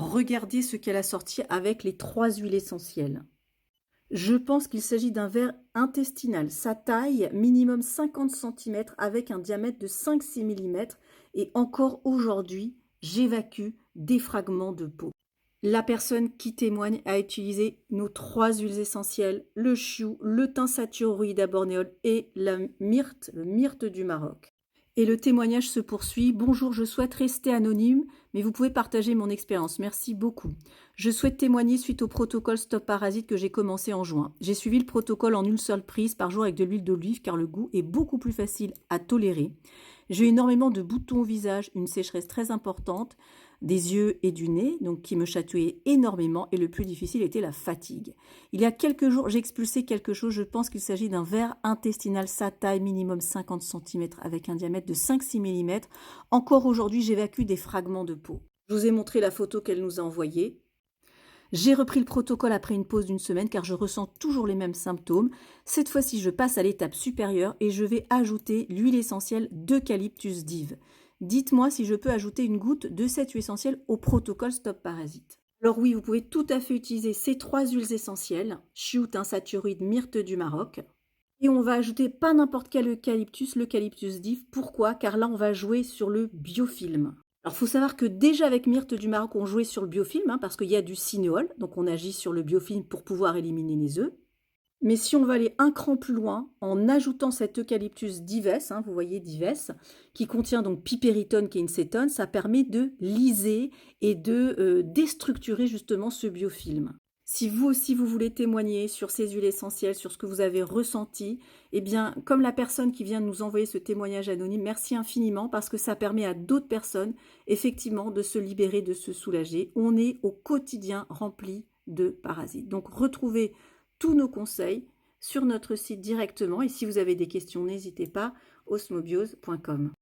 Regardez ce qu'elle a sorti avec les 3 huiles essentielles. Je pense qu'il s'agit d'un verre intestinal. Sa taille, minimum 50 centimètres avec un diamètre de 5-6 millimètres. Et encore aujourd'hui, j'évacue des fragments de peau. La personne qui témoigne a utilisé nos 3 huiles essentielles, le chou, le thym satyroïde à bornéol et la myrte, le myrte du Maroc. Et le témoignage se poursuit. Bonjour, je souhaite rester anonyme, mais vous pouvez partager mon expérience. Merci beaucoup. Je souhaite témoigner suite au protocole Stop Parasite que j'ai commencé en juin. J'ai suivi le protocole en une seule prise par jour avec de l'huile d'olive car le goût est beaucoup plus facile à tolérer. J'ai eu énormément de boutons au visage, une sécheresse très importante, des yeux et du nez, donc qui me chatouillaient énormément, et le plus difficile était la fatigue. Il y a quelques jours, j'ai expulsé quelque chose, je pense qu'il s'agit d'un verre intestinal, sa taille minimum 50 centimètres avec un diamètre de 5-6 millimètres. Encore aujourd'hui, j'évacue des fragments de peau. Je vous ai montré la photo qu'elle nous a envoyée. J'ai repris le protocole après une pause d'une semaine car je ressens toujours les mêmes symptômes. Cette fois-ci, je passe à l'étape supérieure et je vais ajouter l'huile essentielle d'Eucalyptus Dive. Dites-moi si je peux ajouter une goutte de cette huile essentielle au protocole Stop Parasite. Alors oui, vous pouvez tout à fait utiliser ces 3 huiles essentielles, chiout, satyroïde, myrte du Maroc. Et on va ajouter pas n'importe quel eucalyptus, l'Eucalyptus Dive. Pourquoi? Car là, on va jouer sur le biofilm. Alors, il faut savoir que déjà avec Myrte du Maroc, on jouait sur le biofilm, parce qu'il y a du cinéol, donc on agit sur le biofilm pour pouvoir éliminer les œufs. Mais si on va aller un cran plus loin, en ajoutant cet Eucalyptus dives, vous voyez dives, qui contient donc piperitone qui est une cétone, ça permet de liser et de déstructurer justement ce biofilm. Si vous aussi vous voulez témoigner sur ces huiles essentielles, sur ce que vous avez ressenti, eh bien, comme la personne qui vient de nous envoyer ce témoignage anonyme, merci infiniment parce que ça permet à d'autres personnes, effectivement, de se libérer, de se soulager. On est au quotidien rempli de parasites. Donc, retrouvez tous nos conseils sur notre site directement et si vous avez des questions, n'hésitez pas, osmobiose.com.